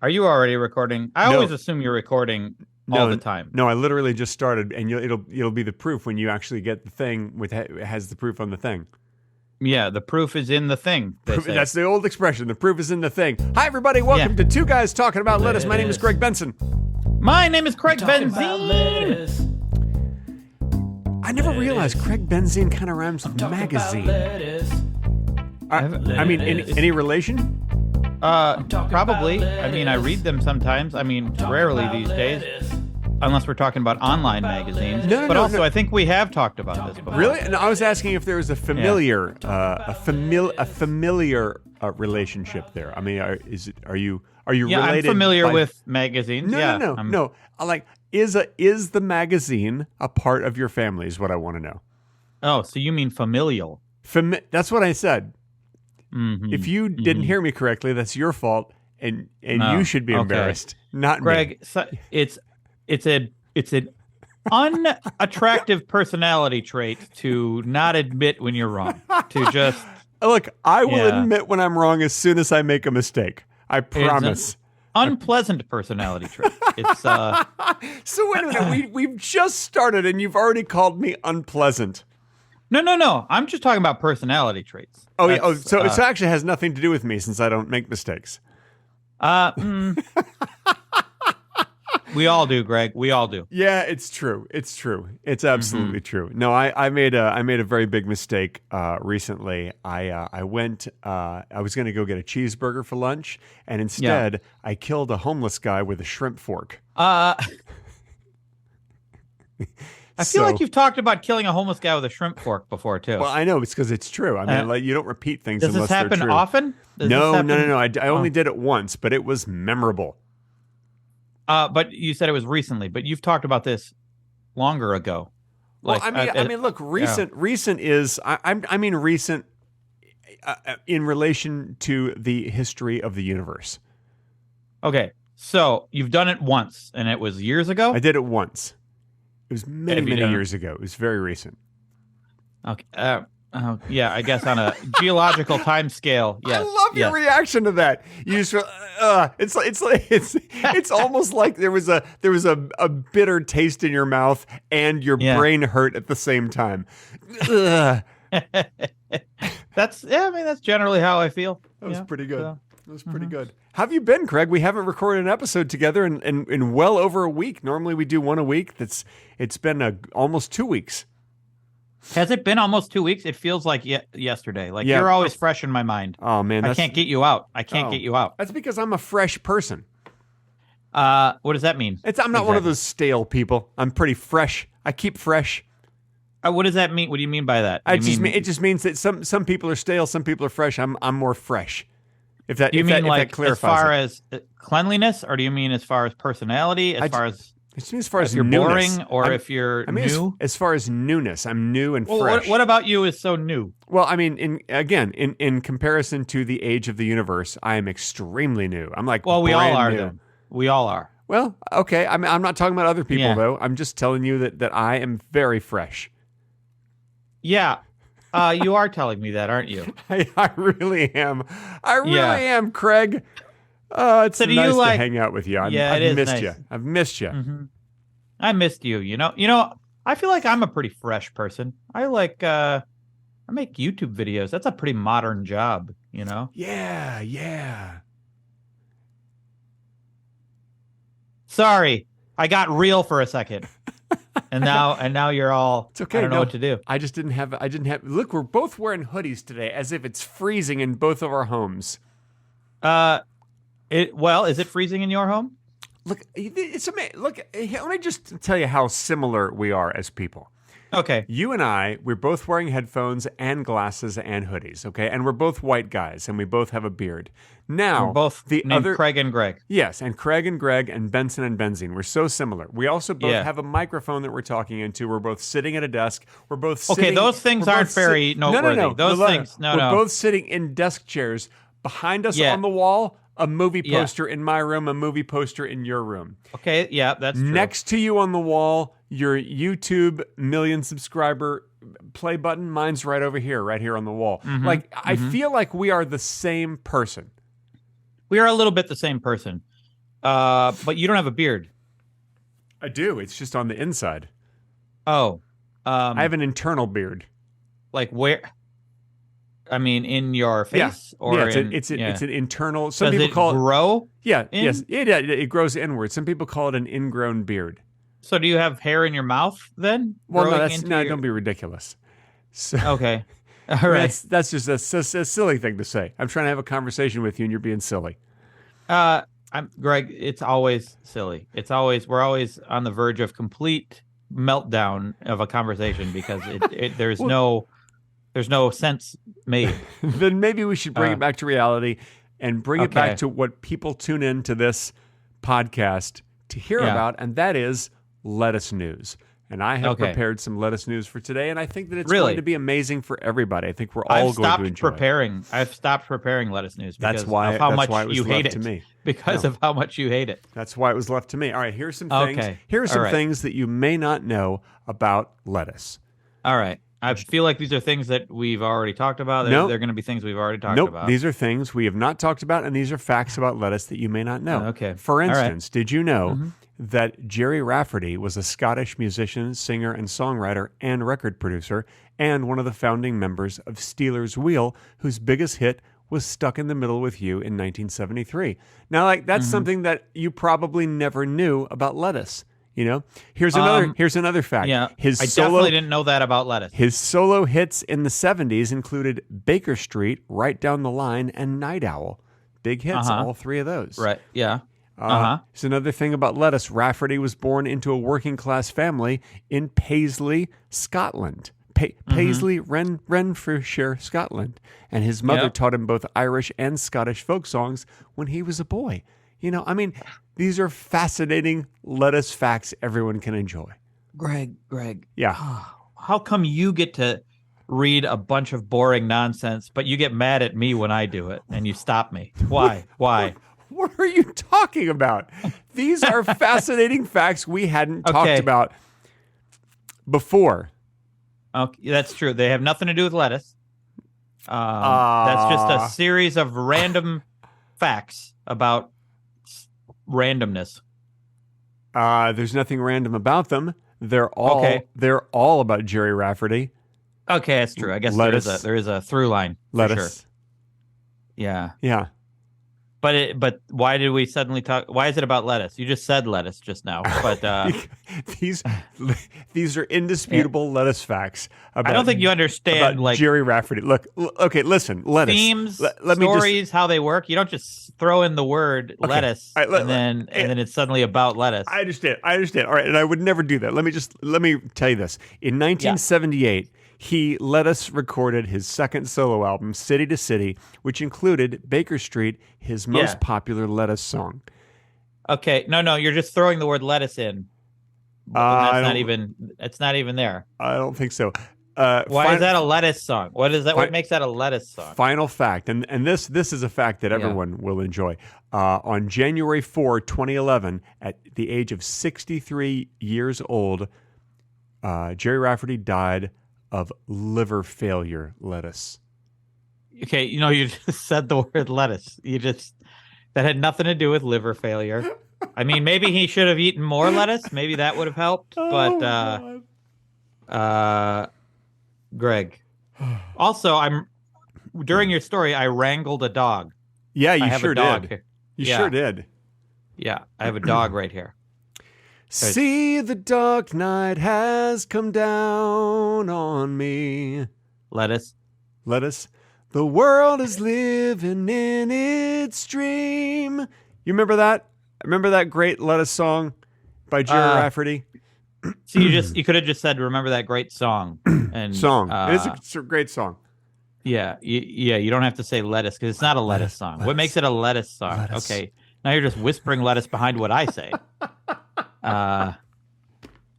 Are you already recording? I always No, assume you're recording all the no, time. no. I literally just started, and it'll be the proof when you actually get the thing with has the proof on the thing. Yeah, the proof is in the thing, they say. That's the old expression. The proof is in the thing. Hi, everybody. Yeah. Welcome to Two Guys Talking About Lettuce. My name is Greg Benson. My name is Craig Talking about Benzine. lettuce. I never realized Craig Benzine kind of rhymes with Talking magazine. about lettuce. I mean, any relation? Probably. I mean, I read them sometimes. I mean, rarely these days, unless we're talking about online magazines. No, but also, no. I think are have talked about this before. Really? No, I was asking if there was a familiar, relationship there. I mean, are you Yeah, I'm related? familiar with magazines. No, yeah, no. Is the magazine a part of your family? Is what I want to know. Oh, so you mean familial? That's what I said. Mm-hmm. If you didn't hear me correctly, that's your fault, and No. you should be Okay. embarrassed, not me. Greg, so it's an unattractive personality trait to not admit when you're wrong. To just Look, I will Yeah. admit when I'm wrong as soon as I make a mistake. I promise. unpleasant personality trait. It's So wait a minute, we've just started, and you've already called me unpleasant. no. I'm just talking about personality traits. Oh, yeah. That's, So it actually has nothing to do with me since I don't make mistakes. We all do, Greg. We all do. Yeah, it's true. It's true. It's absolutely true. No, I made a very big mistake recently. I went. I was going to go get a cheeseburger for lunch, and instead I killed a homeless guy with a shrimp fork. I feel like you've talked about killing a homeless guy with a shrimp fork before too. Well, I know it's because it's true. I mean, you don't repeat things Does unless this happen they're true. often? Does No. this happen- I only did it once, but it was memorable. But you said it was recently. But you've talked about this longer ago. Well, look, recent is I mean recent in relation to the history of the universe. Okay, so you've done it once, and it was years ago. I did it once. It was many Have you done it? years ago. It was very recent. Okay. Yeah, I guess on a geological time scale. Yes. I love your reaction to that. You just it's almost like there was a bitter taste in your mouth and your brain hurt at the same time. Ugh. That's generally how I feel. That was pretty good. So, That was pretty good. How have you been, Craig? We haven't recorded an episode together in well over a week. Normally we do one a week. It's been almost 2 weeks. has it been almost 2 weeks? It feels like yesterday. Like you're always fresh in my mind. Oh man, I can't get you out. That's because I'm a fresh person. What does that mean? I'm not one of those stale people. I'm pretty fresh. I keep fresh. What does that mean? What do you mean by that? It just means that some people are stale, some people are fresh. I'm more fresh. If that clarifies as far it. as cleanliness, or do you mean as far as personality? As far as you're newness. boring, or if you're new? As far as newness, I'm new and Well, fresh. what about you is so new? Well, I mean, in comparison to the age of the universe, I am extremely new. I'm like, Well, we all brand are. new. Then we all are. Well, okay. I'm not talking about other people Yeah. though. I'm just telling you that I am very fresh. Yeah, you are telling me that, aren't you? I really am. I really am, Craig. It's So do nice you to like- hang out with you. Yeah, I've it is missed nice. you. I've missed you. Mm-hmm. I missed you. You know. I feel like I'm a pretty fresh person. I make YouTube videos. That's a pretty modern job. You know. Yeah. Sorry, I got real for a second, and now you're all. It's okay. I don't know what to do. I didn't have. Look, we're both wearing hoodies today, as if it's freezing in both of our homes. Is it freezing in your home? Look, it's amazing. Look, let me just tell you how similar we are as people. Okay. You and we're both wearing headphones and glasses and hoodies, okay? And we're both white guys, and we both have a beard. Now, We're both named Craig and Greg. Yes, and Craig and Greg and Benson and Benzine. We're so similar. We also both have a microphone that we're talking into. We're both sitting at a desk. We're both sitting... Okay, those things aren't very noteworthy. No. Those things, no. We're both sitting in desk chairs. Behind us on the wall, a movie poster in my room, a movie poster in your room. Okay, yeah, that's true. Next to you on the wall, your YouTube million subscriber play button. Mine's right over here, right here on the wall. I feel like we are the same person. We are a little bit the same person. But you don't have a beard. I do. It's just on the inside. Oh, I have an internal beard. like where? I mean, in your face, or it's an internal. Some Does people it call grow? yes, it grows inward. Some people call it an ingrown beard. So do you have hair in your mouth then? Well, don't be ridiculous. So, okay, all right. That's just a silly thing to say. I'm trying to have a conversation with you, and you're being silly. I'm Greg. It's always silly. We're always on the verge of complete meltdown of a conversation because there's no sense made. Then maybe we should bring it back to reality and bring it back to what people tune in to this podcast to hear about, and that is lettuce news. And I have prepared some lettuce news for today, and I think that it's going to be amazing for everybody. I think we're all going to enjoy it. I've stopped preparing lettuce news because of how much you hate it. To me. Because of how much you hate it. That's why it was left to me. All right, here's some things. Here are some things that you may not know about lettuce. All right. I feel like these are things that we've already talked about. They're going to be things we've already talked about. These are things we have not talked about, and these are facts about lettuce that you may not know. Okay. For instance, did you know that Gerry Rafferty was a Scottish musician, singer, and songwriter and record producer, and one of the founding members of Stealers Wheel, whose biggest hit was Stuck in the Middle with You in 1973. Now, that's something that you probably never knew about lettuce. You know, here's another fact. Yeah, I definitely didn't know that about lettuce. His solo hits in the 70s included Baker Street, Right Down the Line, and Night Owl. Big hits, all three of those. Right, yeah. Here's another thing about lettuce. Rafferty was born into a working-class family in Paisley, Scotland. Paisley, Renfrewshire, Scotland. And his mother taught him both Irish and Scottish folk songs when he was a boy. You know, I mean, these are fascinating lettuce facts everyone can enjoy. Greg. Yeah. How come you get to read a bunch of boring nonsense, but you get mad at me when I do it and you stop me? Why? What are you talking about? These are fascinating facts we hadn't talked about before. Okay, that's true. They have nothing to do with lettuce. That's just a series of random facts about randomness. There's nothing random about them. They're all about Gerry Rafferty. Okay, that's true. I guess there is a through line. Lettuce. Sure. Yeah. Yeah. But why did we suddenly talk? Why is it about lettuce? You just said lettuce just now. But these are indisputable lettuce facts. I don't think you understand Gerry Rafferty. Look, okay, listen, lettuce. Themes, stories, how they work. You don't just throw in the word lettuce and then it's suddenly about lettuce. I understand. All right, and I would never do that. Let me tell you this. In 1978. Lettuce recorded his second solo album, City to City, which included Baker Street, his most popular lettuce song. Okay, no, you're just throwing the word lettuce in. It's not even there. I don't think so. Why is that a lettuce song? What is that? What makes that a lettuce song? Final fact, and this is a fact that everyone will enjoy. On January 4, 2011, at the age of 63 years old, Gerry Rafferty died of liver failure. Lettuce. Okay, you just said the word lettuce. That had nothing to do with liver failure. I mean, maybe he should have eaten more lettuce. Maybe that would have helped. But Greg. Also, during your story, I wrangled a dog. Yeah, you sure did. Here. You sure did. Yeah, I have a dog right here. See, the dark night has come down on me. Lettuce. The world is living in its dream. You remember that? Remember that great lettuce song by Gerry Rafferty? So you could have just said, "Remember that great song." And it's a great song. Yeah. You don't have to say lettuce because it's not a lettuce song. What makes it a lettuce song? Lettuce. Okay, now you're just whispering lettuce behind what I say.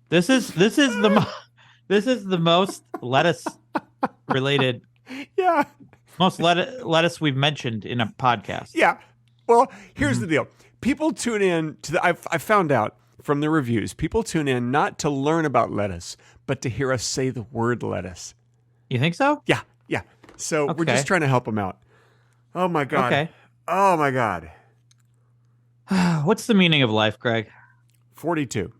This is the most lettuce related, most lettuce we've mentioned in a podcast. Yeah. Well, here's the deal. People tune in to I found out from the reviews. People tune in not to learn about lettuce, but to hear us say the word lettuce. You think so? Yeah. So we're just trying to help them out. Oh my god. Okay. Oh my god. What's the meaning of life, Greg? 42.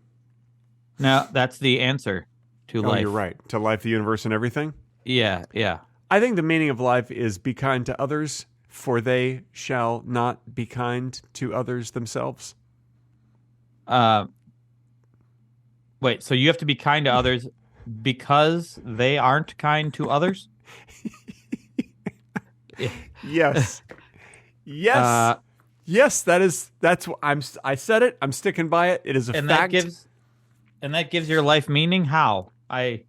No, that's the answer to Oh, life. you're right. To life, the universe, and everything? Yeah, yeah. I think the meaning of life is be kind to others, for they shall not be kind to others themselves. Uh, Wait, so you have to be kind to others because they aren't kind to others? Yes. Yes. Yes, that's what I said it. I'm sticking by it. It is a and fact. That gives your life meaning? How? I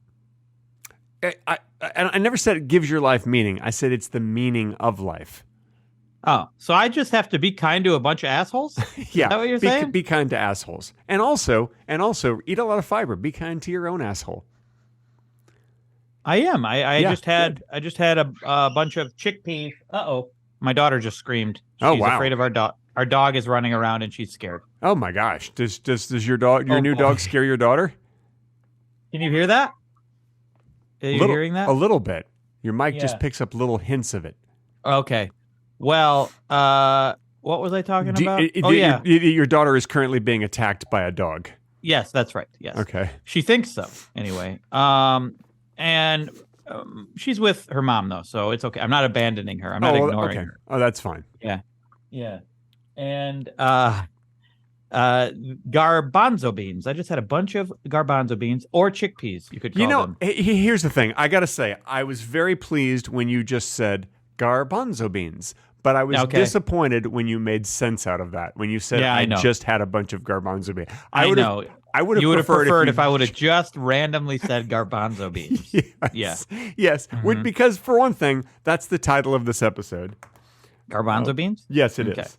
never said it gives your life meaning. I said it's the meaning of life. Oh, so I just have to be kind to a bunch of assholes? Yeah. Is that what you're saying? Be kind to assholes. And also eat a lot of fiber. Be kind to your own asshole. I am. I just had a bunch of chickpeas. Uh-oh. My daughter just screamed. She's afraid of our dog. Our dog is running around and she's scared. Oh my gosh. Does your new dog scare your daughter? Can you hear that? Are you hearing that? A little bit. Your mic just picks up little hints of it. Okay. Well, what was I talking about? Your daughter is currently being attacked by a dog. Yes, that's right. Yes. Okay. She thinks so. Anyway. And she's with her mom though, so it's okay. I'm not abandoning her. I'm not ignoring her. Oh, that's fine. Yeah. Yeah. And garbanzo beans. I just had a bunch of garbanzo beans or chickpeas, you could call them. Here's the thing. I got to say, I was very pleased when you just said garbanzo beans, but I was disappointed when you made sense out of that. When you said, I just had a bunch of garbanzo beans. I would have preferred if I would have just randomly said garbanzo beans. Yes. Mm-hmm. Because for one thing, that's the title of this episode. Garbanzo beans? Yes, it is.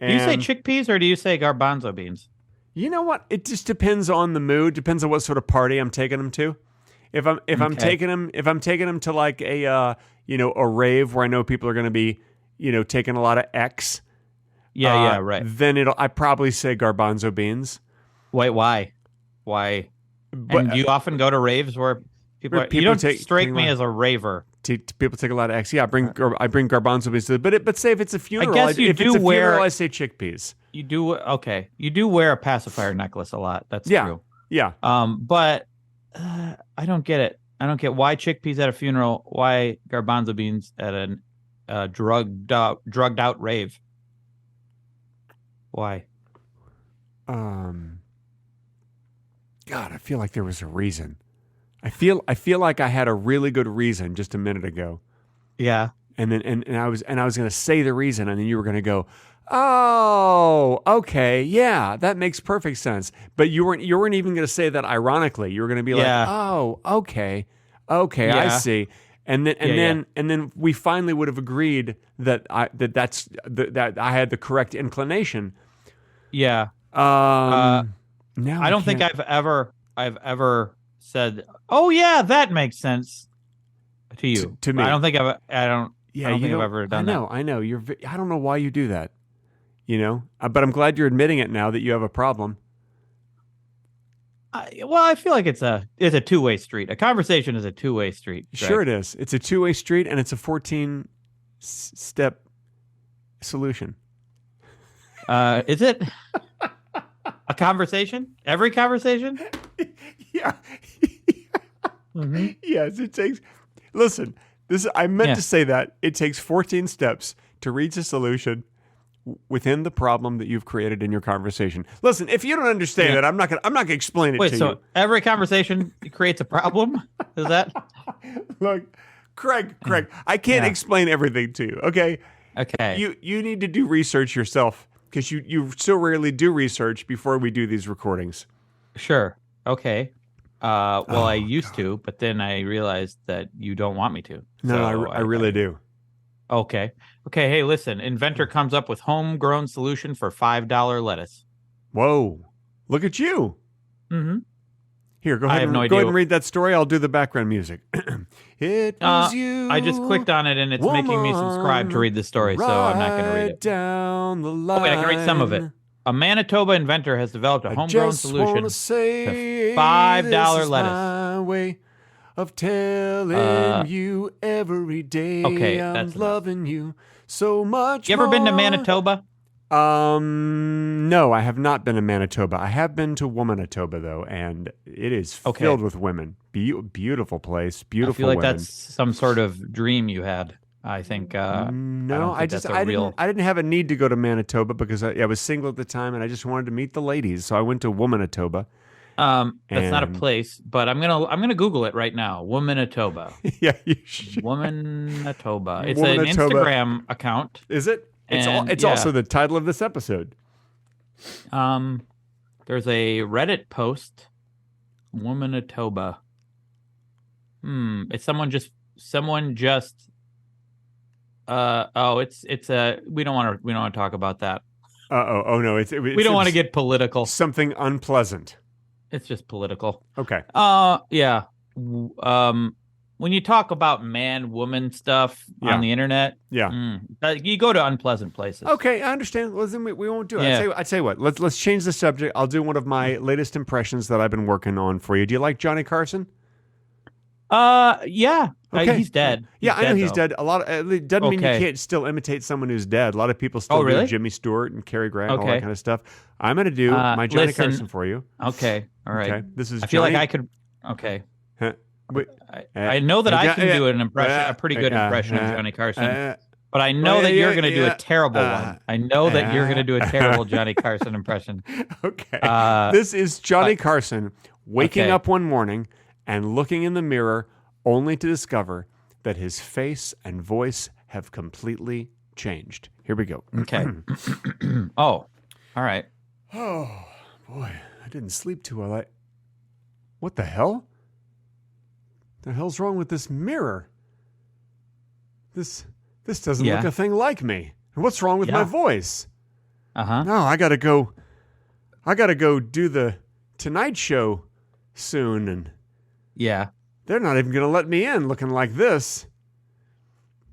Do you say chickpeas or do you say garbanzo beans? You know what? It just depends on the mood. Depends on what sort of party I'm taking them to. If I'm taking them to like a rave where I know people are going to be taking a lot of X. Yeah, right. Then I probably say garbanzo beans. Wait, why? And do you often go to raves where people you don't strike me as a raver. People take a lot of X. Yeah, I bring garbanzo beans to it. But say if it's a funeral, I say chickpeas. You do okay. You do wear a pacifier necklace a lot. That's true. Yeah. But I don't get it. I don't get why chickpeas at a funeral. Why garbanzo beans at a drugged out rave. Why? God, I feel like there was a reason. I feel like I had a really good reason just a minute ago. Yeah. And then and I was going to say the reason, and then you were going to go, "Oh, okay, yeah, that makes perfect sense." But you weren't even going to say that ironically. You were going to be like, "Oh, okay, I see." And then we finally would have agreed that I had the correct inclination. Yeah. Now I don't think I've ever said, "Oh yeah, that makes sense," to you. To me, I don't think I've ever done that. I know. I don't know why you do that. But I'm glad you're admitting it now that you have a problem. I feel like it's a two-way street. A conversation is a two-way street. Greg. Sure, it is. It's a two-way street, and it's a 14-step solution. Is it a conversation? Every conversation? Yeah. Mm-hmm. Yes, it takes. Listen, I meant to say that it takes 14 steps to reach a solution within the problem that you've created in your conversation. Listen, if you don't understand it, I'm not gonna explain it to you. So every conversation creates a problem? Is that? Look, Craig, I can't explain everything to you. Okay. You need to do research yourself because you so rarely do research before we do these recordings. Sure. Okay. I used to, but then I realized that you don't want me to. No, so I really do. Okay. Hey, listen. Inventor comes up with homegrown solution for $5 lettuce. Whoa! Look at you. Mm-hmm. Here, go ahead and read that story. I'll do the background music. It was you. I just clicked on it, and it's making me subscribe to read the story, so I'm not going to read it. Down the line. Oh wait, I can read some of it. A Manitoba inventor has developed a homegrown solution to $5 lettuce. My way of telling you every day I'm loving you so much. You ever been to Manitoba? No, I have not been in Manitoba. I have been to Womanitoba though, and it is filled with women. Beautiful place, beautiful. I feel like women. that's some sort of dream you had. I think. No, I didn't have a need to go to Manitoba because I was single at the time, and I just wanted to meet the ladies. So I went to Womanitoba. That's not a place, but I'm gonna Google it right now. Womanitoba. Yeah, you should. Womanitoba. It's an Instagram account. Is it? It's also the title of this episode. There's a Reddit post. Womanitoba. It's someone just. It's a. We don't want to talk about that. Oh no! We don't want to get political. Something unpleasant. It's just political. Okay. Yeah. When you talk about man-woman stuff on the internet, you go to unpleasant places. Okay, I understand. Well, then we won't do it. Yeah. I'd say what. Let's change the subject. I'll do one of my latest impressions that I've been working on for you. Do you like Johnny Carson? Yeah. Okay. He's dead. I know he's dead. It doesn't mean you can't still imitate someone who's dead. A lot of people still do Jimmy Stewart and Cary Grant, all that kind of stuff. I'm going to do my Johnny Carson for you. Okay. All right. Okay. This is. I feel like I could. Okay. I know that I can do a pretty good impression of Johnny Carson, but I know that you're going to do a terrible one. I know that you're going to do a terrible Johnny Carson impression. Okay. This is Johnny Carson waking up one morning and looking in the mirror only to discover that his face and voice have completely changed. Here we go. Okay. Oh, all right. Oh, boy. I didn't sleep too well. What the hell? The hell's wrong with this mirror? This doesn't look a thing like me. And what's wrong with my voice? No, I gotta go do the Tonight Show soon, and they're not even gonna let me in looking like this.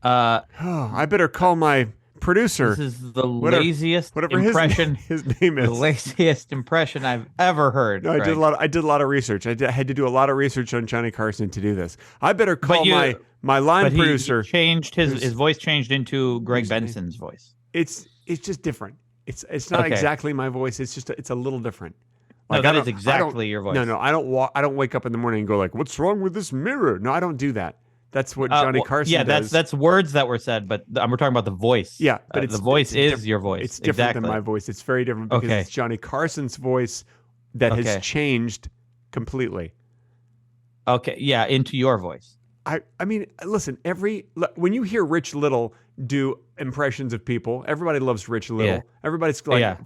I better call my producer. This is the laziest impression. His name is the laziest impression I've ever heard. No, I did a lot of research. I had to do a lot of research on Johnny Carson to do this. I better call my line producer. He changed his voice changed into Greg Benson's voice. It's just different. It's not exactly my voice. It's just it's a little different. Like, that is exactly your voice. No, I don't wake up in the morning and go like, "What's wrong with this mirror?" No, I don't do that. That's what Johnny Carson does. That's words that were said, but we're talking about the voice. Yeah, but the voice is your voice. It's different than my voice. It's very different because it's Johnny Carson's voice that has changed completely. Okay, yeah, into your voice. I mean, listen, when you hear Rich Little do impressions of people, everybody loves Rich Little. Yeah. Everybody's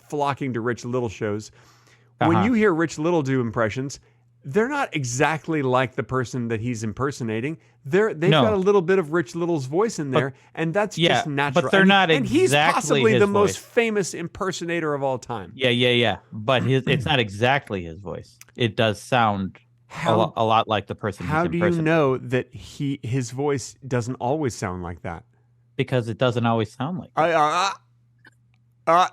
flocking to Rich Little shows. When you hear Rich Little do impressions, they're not exactly like the person that he's impersonating. They've got a little bit of Rich Little's voice in there, and that's just natural. But they're not exactly and he's possibly his the voice. Most famous impersonator of all time. Yeah. But it's not exactly his voice. It does sound a lot like the person he's impersonating. How do you know that his voice doesn't always sound like that? Because it doesn't always sound like that.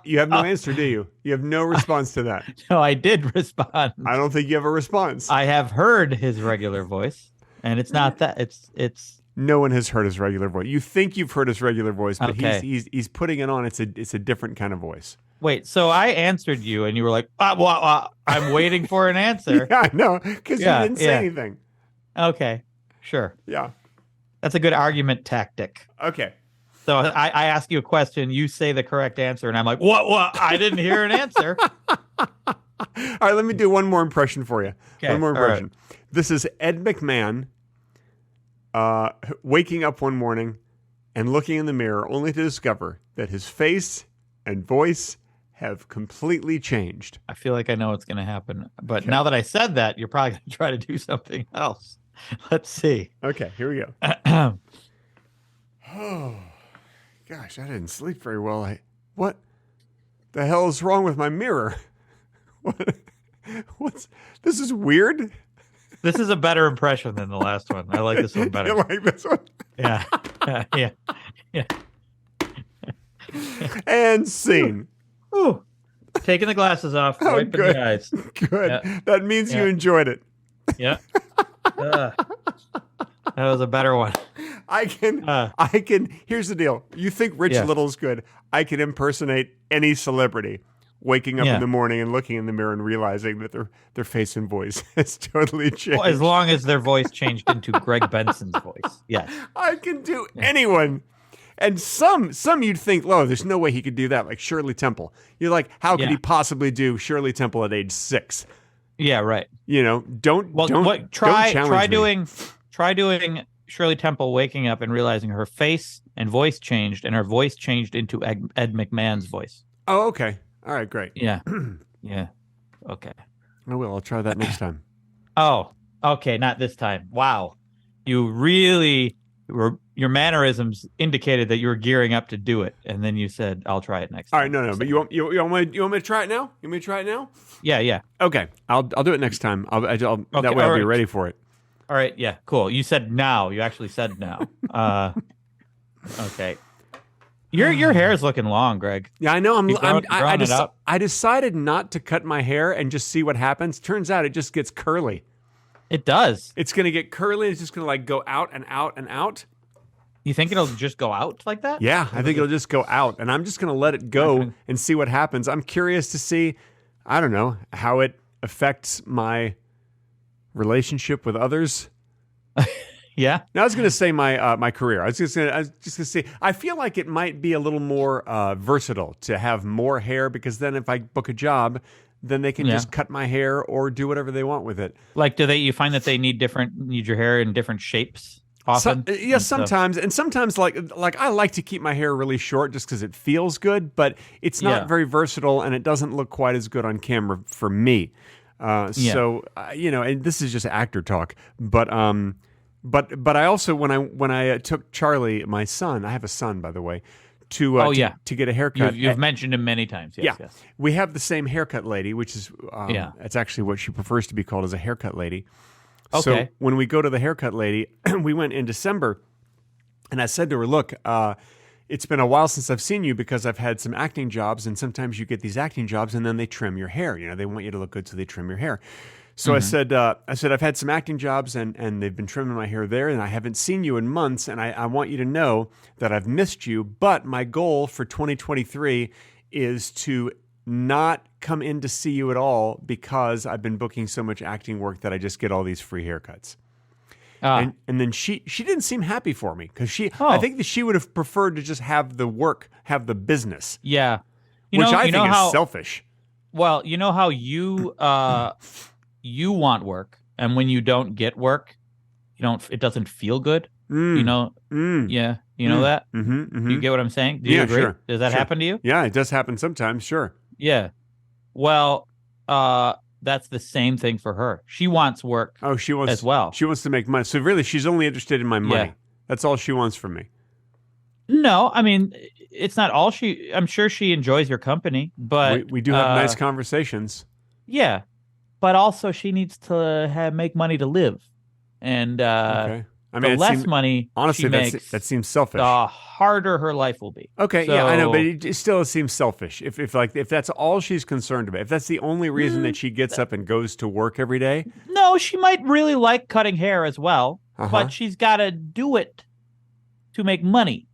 You have no answer, do you? You have no response to that. No, I did respond. I don't think you have a response. I have heard his regular voice, and it's not that. It's. No one has heard his regular voice. You think you've heard his regular voice, but he's putting it on. It's a different kind of voice. Wait, so I answered you, and you were like, I'm waiting for an answer. Yeah, I know, because you didn't say anything. Okay, sure. Yeah. That's a good argument tactic. Okay. So I ask you a question, you say the correct answer, and I'm like, what? I didn't hear an answer. All right, let me do one more impression for you. Okay, one more impression. Right. This is Ed McMahon waking up one morning and looking in the mirror only to discover that his face and voice have completely changed. I feel like I know what's going to happen. But now that I said that, you're probably going to try to do something else. Let's see. Okay, here we go. Oh. Gosh, I didn't sleep very well. What the hell is wrong with my mirror? This is weird. This is a better impression than the last one. I like this one better. You like this one? Yeah. And scene. Ooh. Taking the glasses off, wiping the eyes. Good. Yeah. That means you enjoyed it. Yeah. That was a better one. Here's the deal. You think Rich Little's good? I can impersonate any celebrity. Waking up in the morning and looking in the mirror and realizing that their face and voice has totally changed. Well, as long as their voice changed into Greg Benson's voice. Yes. I can do anyone. And some you'd think, oh, there's no way he could do that, like Shirley Temple. You're like, how could he possibly do Shirley Temple at age 6? Yeah, right. Don't try doing Shirley Temple waking up and realizing her face and voice changed, and her voice changed into Ed McMahon's voice. Oh, okay. All right, great. Yeah. Yeah. Okay. I will. I'll try that next time. Oh, okay. Not this time. Wow. You really were, your mannerisms indicated that you were gearing up to do it. And then you said, I'll try it next time. All right. No. But you want me to try it now? You want me to try it now? Yeah. Yeah. Okay. I'll do it next time. Okay, that way I'll be ready for it. All right. Yeah. Cool. You said now. You actually said now. Okay. Your hair is looking long, Greg. Yeah, I know. I decided not to cut my hair and just see what happens. Turns out it just gets curly. It does. It's going to get curly. It's just going to like go out and out and out. You think it'll just go out like that? Yeah, I think it'll just go out, and I'm just going to let it go and see what happens. I'm curious to see, I don't know, how it affects my relationship with others. Yeah. Now I was going to say my career. I was just going to say I feel like it might be a little more versatile to have more hair, because then if I book a job, then they can just cut my hair or do whatever they want with it. Like, you find that they need your hair in different shapes often? Sometimes. And sometimes like I like to keep my hair really short just because it feels good, but it's not very versatile and it doesn't look quite as good on camera for me. So and this is just actor talk, but I also when I took Charlie, my son, I have a son, by the way, to get a haircut. You've mentioned him many times. Yes, yes. We have the same haircut lady, which is it's actually what she prefers to be called, as a haircut lady. Okay. So when we go to the haircut lady, we went in December, and I said to her, "Look, it's been a while since I've seen you because I've had some acting jobs, and sometimes you get these acting jobs, and then they trim your hair. They want you to look good, so they trim your hair." So I said, I've had some acting jobs and they've been trimming my hair there, and I haven't seen you in months, and I want you to know that I've missed you, but my goal for 2023 is to not come in to see you at all because I've been booking so much acting work that I just get all these free haircuts. And then she didn't seem happy for me because I think that she would have preferred to just have the work, have the business. Yeah. Which I think is selfish. Well, you know how you want work, and when you don't get work, it doesn't feel good. Yeah, you know that. You get what I'm saying? Do you agree? Sure. Does that happen to you? Yeah, it does happen sometimes. Sure. Yeah. Well, that's the same thing for her. She wants work. Oh, she wants as well. She wants to make money. So really, she's only interested in my money. Yeah. That's all she wants from me. No, I mean, it's not all I'm sure she enjoys your company, but we do have nice conversations. Yeah. But also, she needs to make money to live, and okay. I mean, the less money honestly, she makes, that seems selfish. The harder her life will be. Okay, so, yeah, I know, but it still seems selfish. If that's all she's concerned about, if that's the only reason that she gets up and goes to work every day, no, she might really like cutting hair as well, but she's got to do it to make money.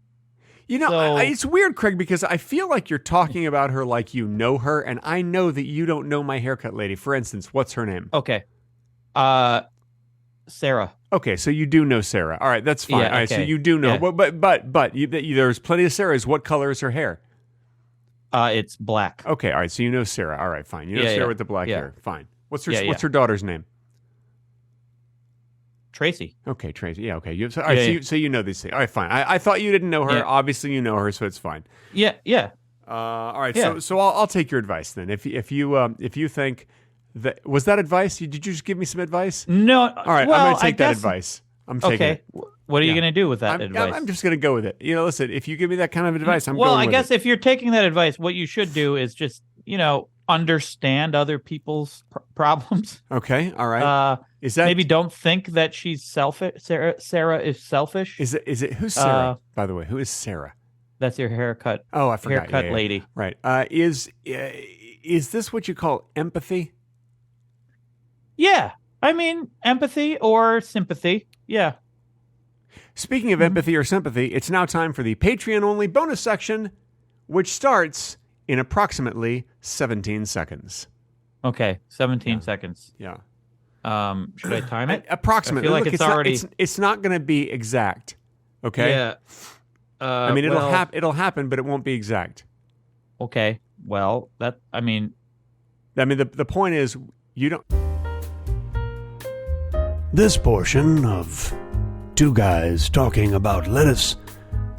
It's weird, Craig, because I feel like you're talking about her like you know her, and I know that you don't know my haircut lady. For instance, what's her name? Okay. Sarah. Okay, so you do know Sarah. All right, that's fine. Yeah, all right, so you do know. Yeah. But there's plenty of Sarahs. What color is her hair? It's black. Okay, all right, so you know Sarah. All right, fine. You know Sarah with the black hair. Fine. What's her daughter's name? Tracy. Okay, Tracy. Yeah, okay. All right, so you know these things. All right, fine. I thought you didn't know her. Yeah. Obviously, you know her, so it's fine. Yeah, yeah. All right, so I'll take your advice then. If you think that was that advice, did you just give me some advice? No. All right, I'm going to take that advice. I'm taking it. What are you going to do with that advice? I'm just going to go with it. Listen, if you give me that kind of advice, I'm going with it. Well, I guess if you're taking that advice, what you should do is just, understand other people's problems. Okay, all right. Is that maybe don't think that she's selfish? Sarah is selfish. Is it who's Sarah? By the way, who is Sarah? That's your haircut. Oh, I forgot. Haircut lady. Right. Is this what you call empathy? Yeah, I mean empathy or sympathy. Yeah. Speaking of empathy or sympathy, it's now time for the Patreon-only bonus section, which starts in approximately 17 seconds. Okay, 17 seconds. Yeah. Should I time it? Approximately. I feel like Look, it's already. It's not going to be exact. Okay. Yeah. I mean, it'll happen, but it won't be exact. Okay. Well, I mean, the point is, you don't. This portion of Two Guys Talking About Lettuce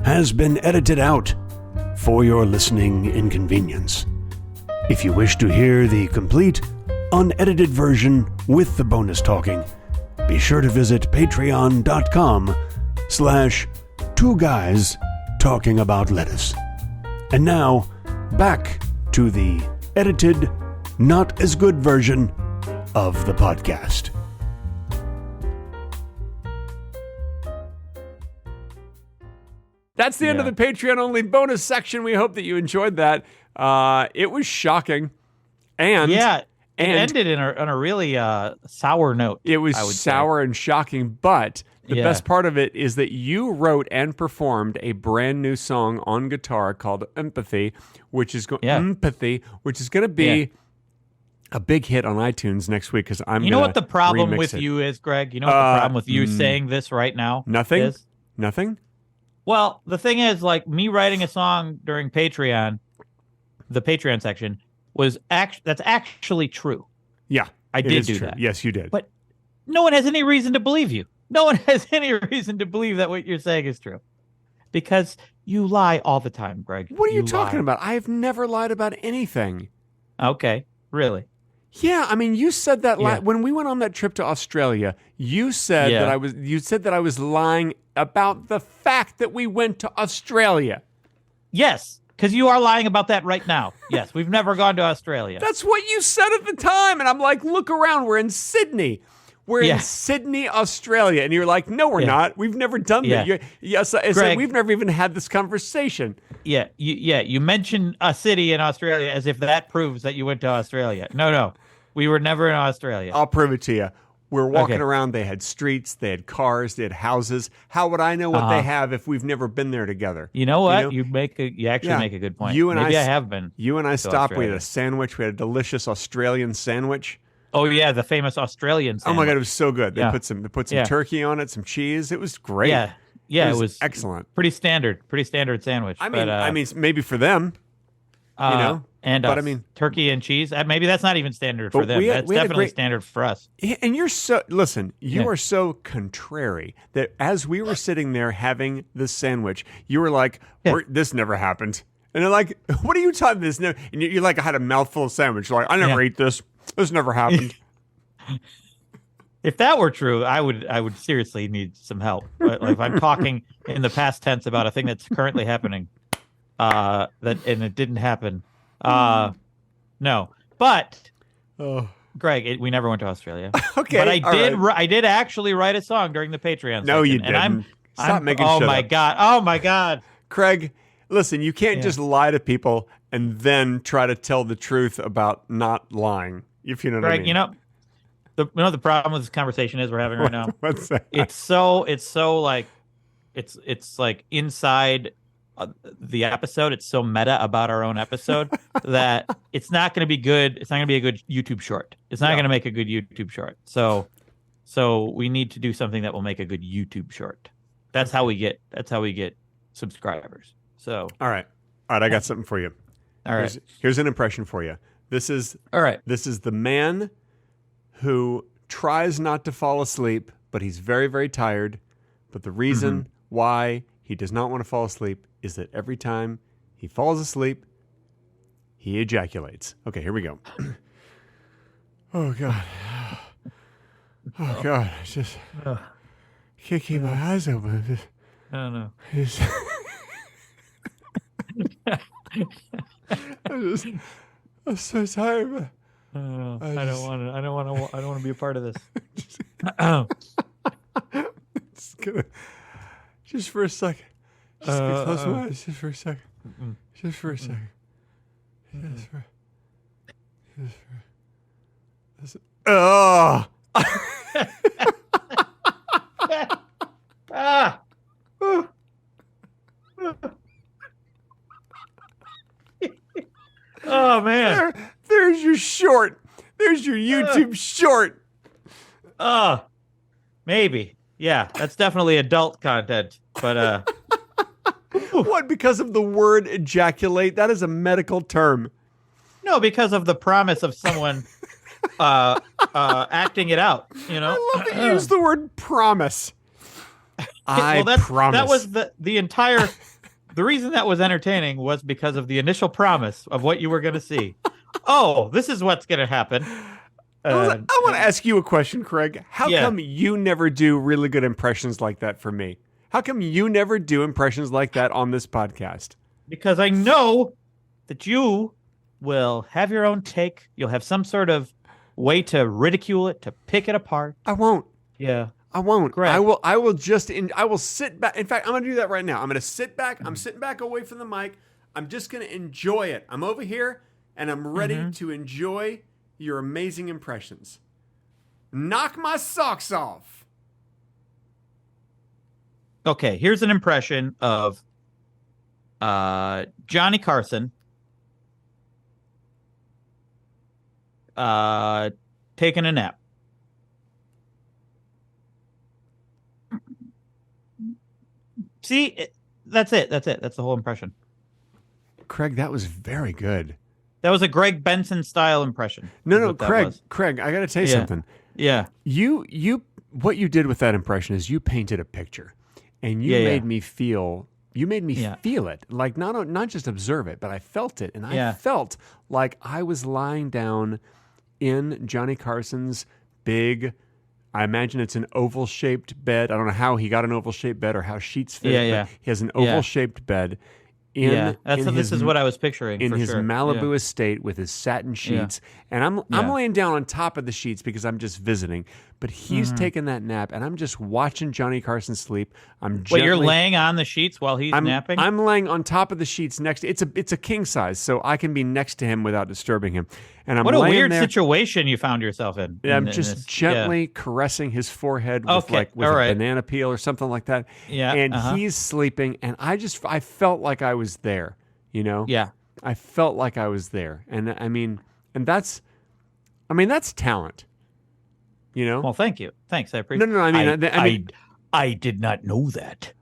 has been edited out for your listening inconvenience. If you wish to hear the complete, unedited version with the bonus talking, be sure to visit patreon.com/Two Guys Talking About Lettuce. And now, back to the edited, not as good version of the podcast. That's the end of the Patreon-only bonus section. We hope that you enjoyed that. It was shocking. And it ended on a really sour note. It was sour and shocking, but the best part of it is that you wrote and performed a brand new song on guitar called Empathy, which is going to be a big hit on iTunes next week because I'm. You know what the problem with you is, Greg? You know what the problem with you saying this right now? Nothing. Nothing. Well, the thing is, like me writing a song during Patreon, the Patreon section that's actually true. Yeah, I did do that. Yes, you did. But no one has any reason to believe you. No one has any reason to believe that what you're saying is true, because you lie all the time, Greg. What are you talking about? I have never lied about anything. Okay, really? Yeah, I mean, you said that when we went on that trip to Australia. You said that I was lying about the fact that we went to Australia. Yes, because you are lying about that right now. Yes, we've never gone to Australia. That's what you said at the time, and I'm like, look around. We're in Sydney. We're in Sydney, Australia, and you're like, no, we're not. We've never done that. Yes, Greg, we've never even had this conversation. Yeah, you mentioned a city in Australia as if that proves that you went to Australia. No, we were never in Australia. I'll prove it to you. We're walking around. They had streets. They had cars. They had houses. How would I know what they have if we've never been there together? You know what? You actually make a good point. Maybe I have been. You and I stopped. We had a sandwich. We had a delicious Australian sandwich. Oh yeah, the famous Australian sandwich. Oh my God, it was so good. They put some turkey on it, some cheese. It was great. Yeah, it was excellent. Pretty standard sandwich. I mean, maybe for them, and but us. I mean, turkey and cheese. Maybe that's not even standard for them. That's definitely standard for us. And you are so contrary that as we were sitting there having this sandwich, you were like, "This never happened," and they're like, "What are you talking this?" And you're like, "I had a mouthful of sandwich." You're like, "I never ate this. This never happened." If that were true, I would seriously need some help. But if I'm talking in the past tense about a thing that's currently happening, and it didn't happen. No, but Greg, we never went to Australia. Okay, but I did actually write a song during the Patreon. No, section, you didn't. And Stop making shit up. Oh my God, Craig, listen, you can't just lie to people and then try to tell the truth about not lying. If you know what I mean. Greg, the problem with this conversation is we're having right now. What's that? It's so like it's like inside the episode. It's so meta about our own episode that it's not going to be good. It's not going to be a good YouTube short. It's not going to make a good YouTube short. So we need to do something that will make a good YouTube short. That's how we get subscribers. So all right, I got something for you. All right, here's an impression for you. This is This is the man who tries not to fall asleep, but he's very, very tired. But the reason why he does not want to fall asleep is that every time he falls asleep, he ejaculates. Okay, here we go. Oh God. Oh God. I just can't keep my eyes open. I don't know. I'm so tired. I don't want to be a part of this. Just for a second. Just close my eyes. Just for a second. Just for a second. Oh. Oh man. There's your short. There's your YouTube short. Maybe. Yeah, that's definitely adult content. But What? Because of the word ejaculate? That is a medical term. no, because of the promise of someone acting it out. You know, I love that you use the word promise. I promise. That was the entire. The reason that was entertaining was because of the initial promise of what you were going to see. Oh, this is what's going to happen. I want to ask you a question, Craig. How come you never do really good impressions like that for me? How come you never do impressions like that on this podcast? Because I know that you will have your own take. You'll have some sort of way to ridicule it, to pick it apart. I won't. Yeah. I won't. Greg. I will sit back. In fact, I'm going to do that right now. I'm going to sit back. I'm sitting back away from the mic. I'm just going to enjoy it. I'm over here and I'm ready to enjoy your amazing impressions. Knock my socks off. Okay, here's an impression of Johnny Carson taking a nap. See, that's it. That's it. That's the whole impression. Craig, that was very good. That was a Greg Benson style impression. No, Craig, I got to tell you something. Yeah. What you did with that impression is you painted a picture, and you made me feel. You made me feel it, like not just observe it, but I felt it, and I felt like I was lying down in Johnny Carson's big. I imagine it's an oval-shaped bed. I don't know how he got an oval-shaped bed or how sheets fit. But he has an oval-shaped bed. This is what I was picturing in for his sure. Malibu estate with his satin sheets, and I'm laying down on top of the sheets because I'm just visiting. But he's taking that nap, and I'm just watching Johnny Carson sleep. Wait, you're laying on the sheets while he's napping? I'm laying on top of the sheets next. It's a king size, so I can be next to him without disturbing him. And I'm what a laying weird there, situation you found yourself in. I'm just gently caressing his forehead with a banana peel or something like that. Yeah, and he's sleeping, and I felt like I was there. You know? Yeah. I felt like I was there. And that's talent. You know? Well, thank you. Thanks. I appreciate it. No. I did not know that.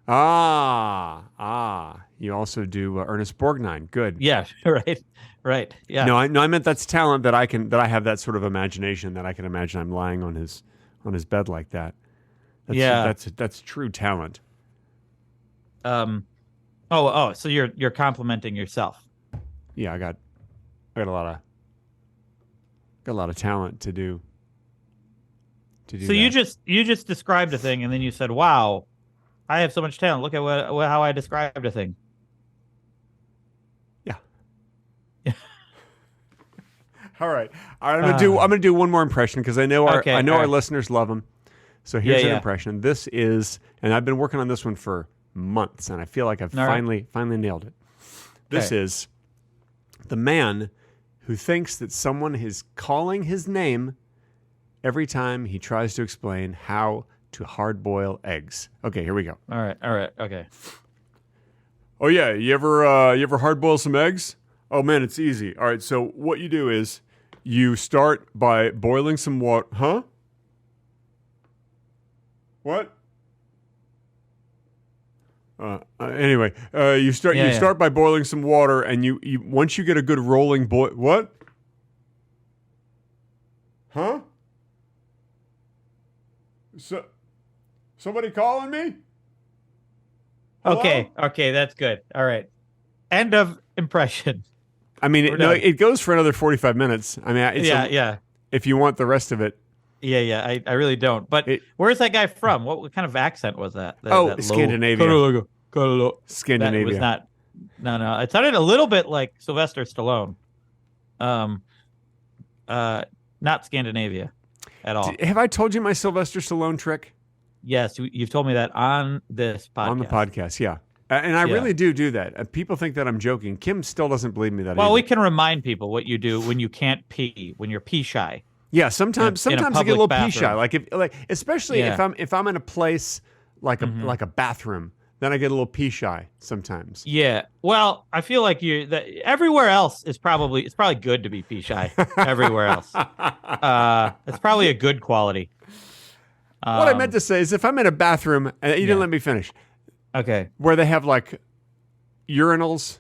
You also do Ernest Borgnine. Good. Yeah. Right. Yeah. No, I meant that's talent that I have that sort of imagination that I can imagine I'm lying on his bed like that. That's true talent. So you're complimenting yourself. Yeah, I got a lot of talent to do. So that. you just described a thing and then you said, "Wow, I have so much talent. Look at how I described a thing." Yeah. All right. I'm gonna do one more impression because I know our listeners love them. So here's an impression. This is, and I've been working on this one for months, and I feel like I've finally nailed it. This is the man who thinks that someone is calling his name every time he tries to explain how to hard-boil eggs. Okay, here we go. All right, okay. Oh yeah, you ever hard-boil some eggs? Oh man, it's easy. All right, so what you do is you start by boiling some water. Huh? What? Anyway, you start by boiling some water, and you once you get a good rolling boil. What? Huh? So, somebody calling me? Hello? Okay, that's good. All right, end of impression. I mean, it goes for another 45 minutes. I mean, if you want the rest of it. Yeah. I really don't. But where's that guy from? What kind of accent was that? Scandinavia. Scandinavia. That was not. No. It sounded a little bit like Sylvester Stallone. Not Scandinavia at all. Have I told you my Sylvester Stallone trick? Yes, you've told me that on this podcast. On the podcast, yeah. And I really do that. People think that I'm joking. Kim still doesn't believe me that. Well, we can remind people what you do when you can't pee, when you're pee shy. Yeah, sometimes I get a little pee shy. Especially if I'm in a place like a bathroom Then I get a little pee shy sometimes. Yeah. Well, I feel like everywhere else it's probably good to be pee shy. Everywhere else, it's probably a good quality. What I meant to say is, if I'm in a bathroom and you didn't let me finish, okay, where they have like urinals.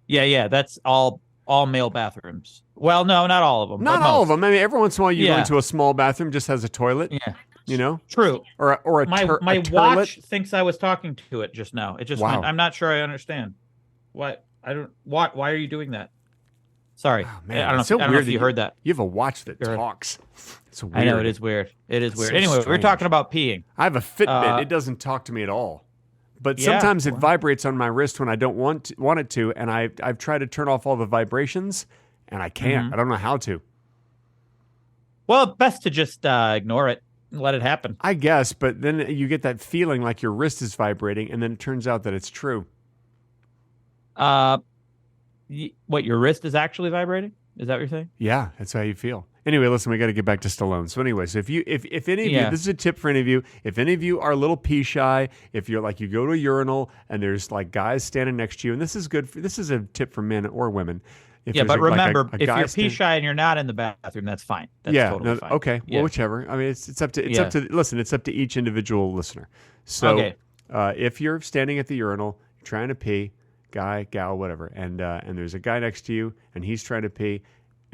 Yeah, that's all male bathrooms. Well, no, not all of them. Not all of them. I mean, every once in a while you go into a small bathroom, just has a toilet. Yeah. You know? True. Or a my watch thinks I was talking to it just now. It just went, I'm not sure I understand. What? Why are you doing that? Sorry. Oh, man, I don't know if you heard that. You have a watch that talks. It's weird. I know, it is weird. It is weird. So anyway, strange. we're talking about peeing. I have a Fitbit. It doesn't talk to me at all. But sometimes it vibrates on my wrist when I don't want it to, and I've tried to turn off all the vibrations, and I can't. Mm-hmm. I don't know how to. Well, best to just ignore it and let it happen. I guess, but then you get that feeling like your wrist is vibrating, and then it turns out that it's true. What, your wrist is actually vibrating? Is that what you're saying? Yeah, that's how you feel. Anyway, listen, we got to get back to Stallone. So anyway, so if any of you, this is a tip for any of you, if any of you are a little pee shy, if you're like, you go to a urinal and there's like guys standing next to you, and this is a tip for men or women. But remember, if you're pee shy and you're not in the bathroom, that's fine. That's totally fine. Okay. Yeah. Well, whichever. I mean, it's up to each individual listener. So if you're standing at the urinal, you're trying to pee, guy, gal, whatever, and there's a guy next to you and he's trying to pee,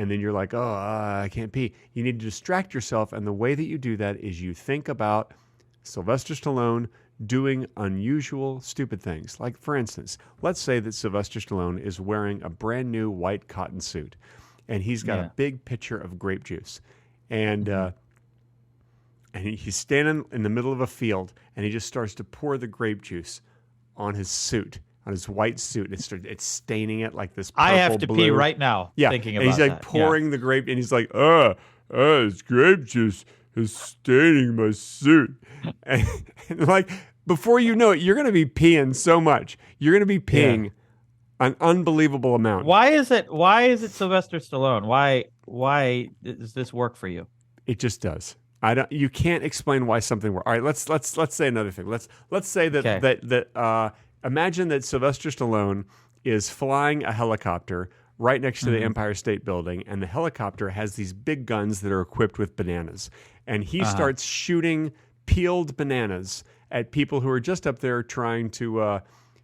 and then you're like, I can't pee. You need to distract yourself, and the way that you do that is you think about Sylvester Stallone doing unusual, stupid things. Like, for instance, let's say that Sylvester Stallone is wearing a brand new white cotton suit, and he's got a big pitcher of grape juice, and he's standing in the middle of a field, and he just starts to pour the grape juice on his suit, on his white suit. It's staining it like this purple, I have to blue. pay right now. Thinking about and he's like pouring the grape, and he's like, it's grape juice is staining my suit. And like, before you know it, you're going to be peeing so much. You're going to be peeing an unbelievable amount. Why is it Sylvester Stallone? Why does this work for you? It just does. You can't explain why something works. All right, let's say another thing. Let's say that imagine that Sylvester Stallone is flying a helicopter right next to the Empire State Building, and the helicopter has these big guns that are equipped with bananas. And he starts shooting peeled bananas at people who are just up there trying to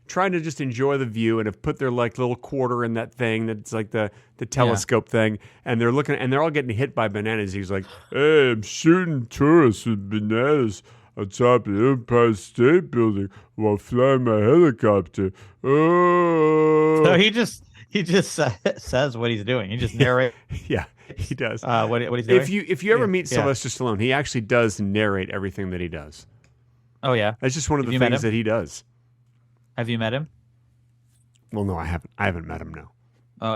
just enjoy the view, and have put their like little quarter in that thing that's like the telescope thing, and they're looking, and they're all getting hit by bananas. He's like, "Hey, I'm shooting tourists with bananas on top of the Empire State Building while flying my helicopter." Oh. So he just says what he's doing. He just narrates. Yeah, he does. What he's doing. If you ever meet Sylvester Stallone, he actually does narrate everything that he does. Oh yeah, that's just one of the things that he does. Have you met him? Well, no, I haven't. I haven't met him. No.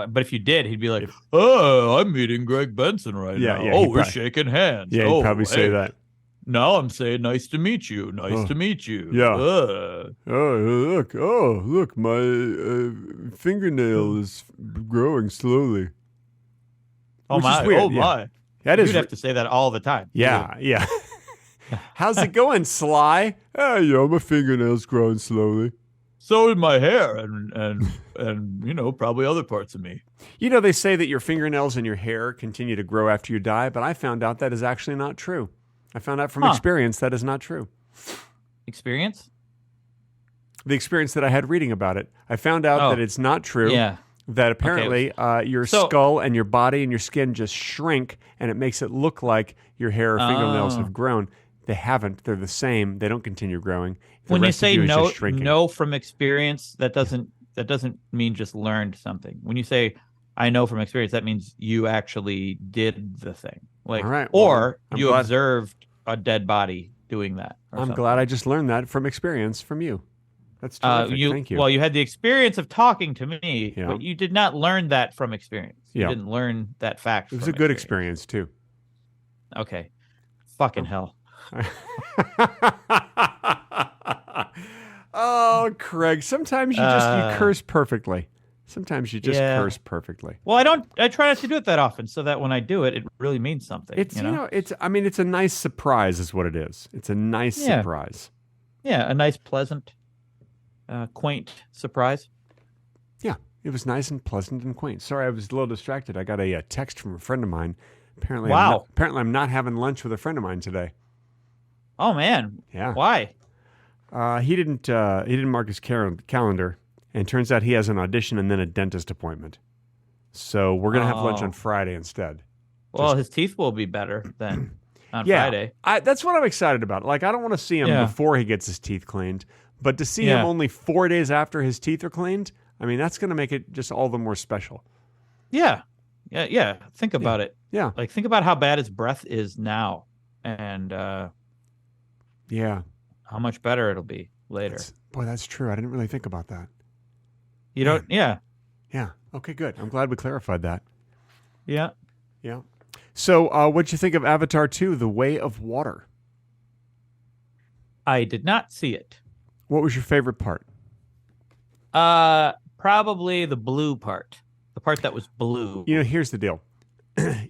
But if you did, he'd be like, I'm meeting Greg Benson right now. Yeah, we're shaking hands. Yeah, he'd probably say that. Now I'm saying, nice to meet you. Nice to meet you. Yeah. Look, my fingernail is growing slowly. Oh my! Weird. Oh my! You'd have to say that all the time. Yeah. How's it going, Sly? My fingernail's growing slowly. So did my hair, and probably other parts of me. They say that your fingernails and your hair continue to grow after you die, but I found out that is actually not true. I found out from experience that is not true. Experience? The experience that I had reading about it. I found out that it's not true. Yeah. That apparently your skull and your body and your skin just shrink, and it makes it look like your hair or fingernails have grown. They haven't. They're the same. They don't continue growing. When you say know from experience, that doesn't mean just learned something. When you say I know from experience, that means you actually did the thing. Like, all right, or you observed a dead body doing that. I'm glad I just learned that from experience from you. That's terrific. Thank you. Well, you had the experience of talking to me, but you did not learn that from experience. You didn't learn that fact. It was a good experience too. Okay. Fucking hell. Oh, Craig, sometimes you curse perfectly. Sometimes you just curse perfectly. Well, I try not to do it that often, so that when I do it, it really means something. It's it's a nice surprise is what it is. It's a nice surprise. Yeah, a nice pleasant. quaint surprise. Yeah, it was nice and pleasant and quaint. Sorry, I was a little distracted. I got a text from a friend of mine. Apparently, Wow. I'm not having lunch with a friend of mine today. Oh man. Yeah. Why? He didn't mark his calendar, and turns out he has an audition and then a dentist appointment. So we're gonna have lunch on Friday instead. Well, his teeth will be better then on Friday. That's what I'm excited about. Like, I don't want to see him before he gets his teeth cleaned, but to see him only 4 days after his teeth are cleaned, I mean, that's going to make it just all the more special. Yeah. Think about it. Yeah. Like, think about how bad his breath is now, and how much better it'll be later. That's true. I didn't really think about that. You don't? Yeah. Yeah. Okay, good. I'm glad we clarified that. Yeah. Yeah. So, what'd you think of Avatar 2, The Way of Water? I did not see it. What was your favorite part? Probably the blue part. The part that was blue. You know, here's the deal.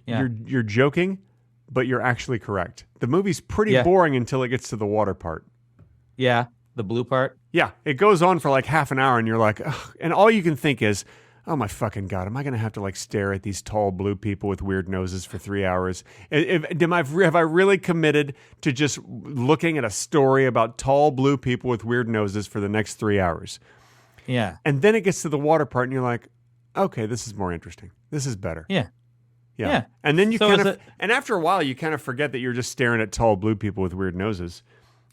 You're joking, but you're actually correct. The movie's pretty boring until it gets to the water part. Yeah, the blue part. Yeah, it goes on for like half an hour, and you're like, ugh, and all you can think is, oh my fucking God, am I going to have to like stare at these tall blue people with weird noses for 3 hours? Have I really committed to just looking at a story about tall blue people with weird noses for the next 3 hours? Yeah. And then it gets to the water part, and you're like, okay, this is more interesting. This is better. Yeah. And then and after a while, you kind of forget that you're just staring at tall blue people with weird noses.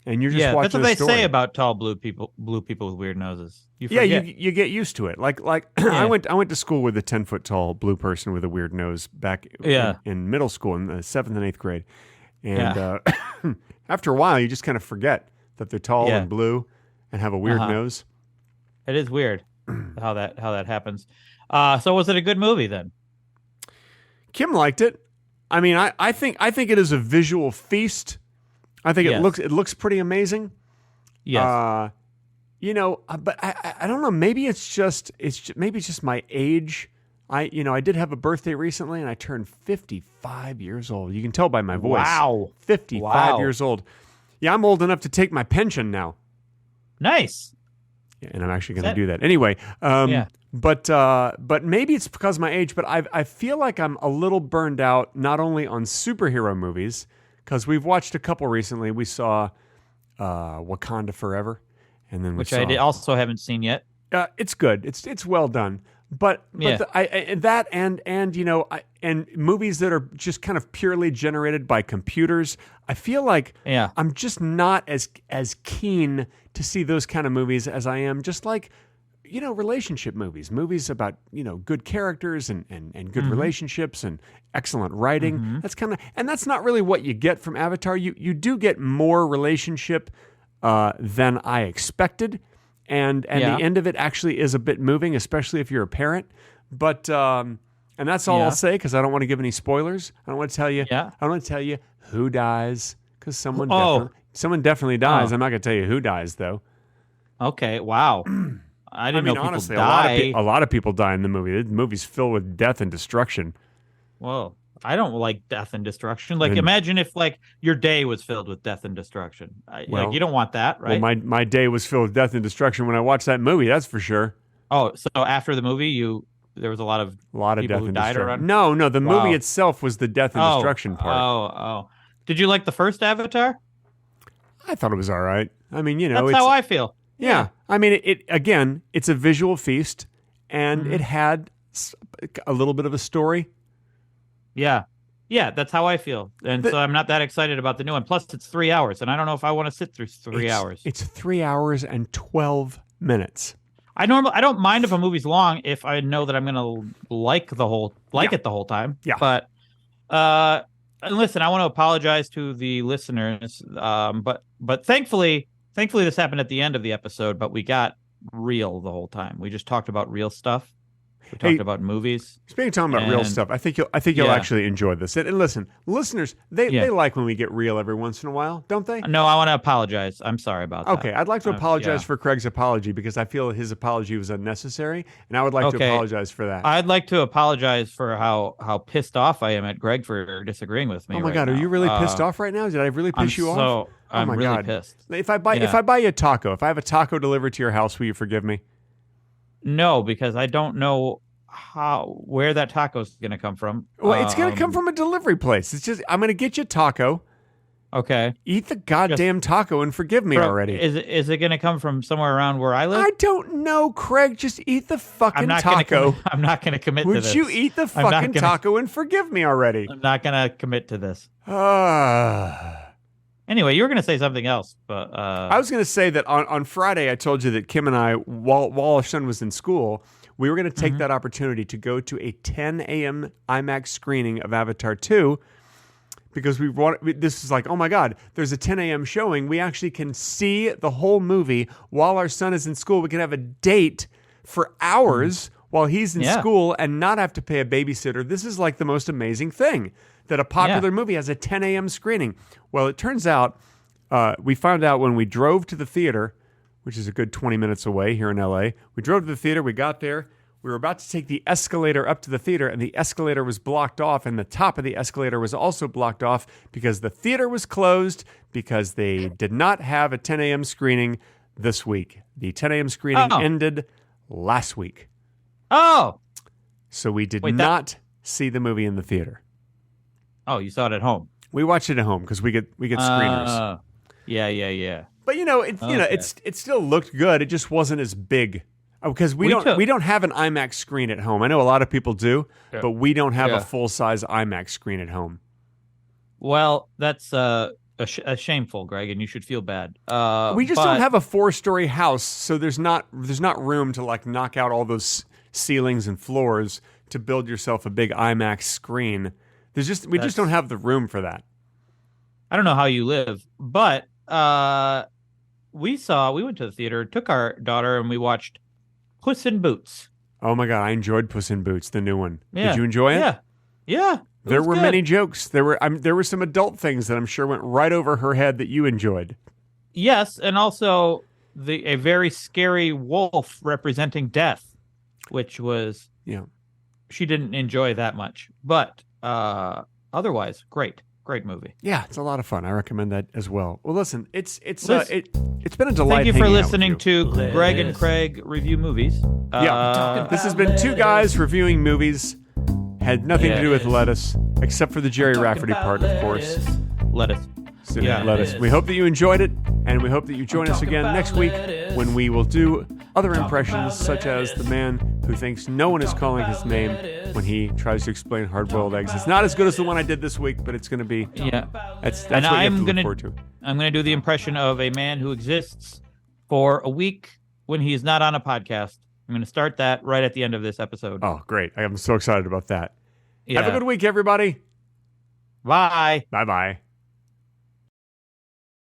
And you're just watching that's what they story. say about tall blue people with weird noses. You forget. You get used to it. Like I went to school with a 10-foot tall blue person with a weird nose back in middle school in the 7th and 8th grade. And after a while, you just kind of forget that they're tall and blue and have a weird nose. It is weird how that happens. So was it a good movie then? Kim liked it. I mean, I think it is a visual feast. I think it looks pretty amazing. Yes. But I don't know. Maybe it's just my age. I did have a birthday recently, and I turned 55 years old. You can tell by my voice. Wow. 55 years old. Yeah, I'm old enough to take my pension now. Nice. Yeah, and I'm actually going to do that anyway. But maybe it's because of my age. But I feel like I'm a little burned out, not only on superhero movies, because we've watched a couple recently. We saw Wakanda Forever, and then which I also haven't seen yet. It's good. It's well done. But and movies that are just kind of purely generated by computers, I feel like I'm just not as keen to see those kind of movies as I am just like, relationship movies about, good characters and good relationships and excellent writing. That's not really what you get from Avatar. You do get more relationship than I expected. And the end of it actually is a bit moving, especially if you're a parent. But and that's all I'll say, because I don't want to give any spoilers. I don't want to tell you. I don't want to tell you who dies, because someone definitely dies. I'm not going to tell you who dies, though. Okay. Wow. I didn't know people honestly, die. A lot of people die in the movie. The movie's filled with death and destruction. Whoa. I don't like death and destruction. Like, imagine if your day was filled with death and destruction. You don't want that, right? Well, my day was filled with death and destruction when I watched that movie. That's for sure. Oh, so after the movie, there was a lot of people death who and died destruction. around. No, the movie itself was the death and destruction part. Oh. Did you like the first Avatar? I thought it was all right. I mean, that's how I feel. Yeah. I mean, it's a visual feast, and it had a little bit of a story. Yeah, that's how I feel. And so I'm not that excited about the new one. Plus, it's 3 hours, and I don't know if I want to sit through 3 hours. It's 3 hours and 12 minutes. I don't mind if a movie's long if I know that I'm going to like it the whole time. Yeah. But listen, I want to apologize to the listeners. But thankfully this happened at the end of the episode. But we got real the whole time. We just talked about real stuff. We talked about movies. Speaking of talking about real stuff, I think you'll actually enjoy this. And listen, listeners, they like when we get real every once in a while, don't they? No, I want to apologize. I'm sorry about that. Okay, I'd like to apologize for Craig's apology because I feel his apology was unnecessary, and I would like to apologize for that. I'd like to apologize for how pissed off I am at Greg for disagreeing with me. Oh my God, now. are you really pissed off right now? Did I really piss you off? I'm really God. pissed. If I buy you a taco, if I have a taco delivered to your house, will you forgive me? No, because I don't know where that taco is going to come from. Well, it's going to come from a delivery place. It's just I'm going to get you a taco. Okay. Eat the goddamn taco and forgive me already. Is it going to come from somewhere around where I live? I don't know, Craig. Just eat the fucking taco. I'm not going to commit to this. Would you eat the fucking taco and forgive me already? I'm not going to commit to this. Anyway, you were going to say something else, but I was going to say that on Friday I told you that Kim and I, while our son was in school, we were going to take that opportunity to go to a 10 a.m. IMAX screening of Avatar 2 because this is like, oh my God, there's a 10 a.m. showing. We actually can see the whole movie while our son is in school. We can have a date for hours while he's in school and not have to pay a babysitter. This is like the most amazing thing, that a popular movie has a 10 a.m. screening. Well, it turns out, we found out when we drove to the theater, which is a good 20 minutes away here in L.A. We drove to the theater, we got there, we were about to take the escalator up to the theater, and the escalator was blocked off, and the top of the escalator was also blocked off because the theater was closed because they did not have a 10 a.m. screening this week. The 10 a.m. screening ended last week. Oh! So we did not see the movie in the theater. Oh, you saw it at home. We watched it at home because we get screeners. Yeah. But it still looked good. It just wasn't as big because we don't have an IMAX screen at home. I know a lot of people do, but we don't have a full size IMAX screen at home. Well, that's a shameful, Greg, and you should feel bad. We just don't have a 4-story house, so there's not room to like knock out all those ceilings and floors to build yourself a big IMAX screen. We just don't have the room for that. I don't know how you live, but we went to the theater, took our daughter, and we watched Puss in Boots. Oh my God, I enjoyed Puss in Boots, the new one. Yeah. Did you enjoy it? Yeah. There were many jokes. There were some adult things that I'm sure went right over her head that you enjoyed. Yes, and also a very scary wolf representing death, which was she didn't enjoy that much, but. Otherwise, great movie. Yeah, it's a lot of fun. I recommend that as well. Well, listen, it's been a delight. Thank you for listening to Greg and Craig review movies. This has been two guys reviewing movies. Had nothing to do with lettuce, except for the Gerry Rafferty part, of course. Lettuce. Lettuce. We hope that you enjoyed it, and we hope that you join us again next week when we will do other impressions, such as the man who thinks no one is calling his name when he tries to explain hard-boiled eggs. It's not as good as the one I did this week, but it's going to be. That's what you have to look forward to. I'm going to do the impression of a man who exists for a week when he is not on a podcast. I'm going to start that right at the end of this episode. Oh, great! I'm so excited about that. Yeah. Have a good week, everybody. Bye. Bye-bye.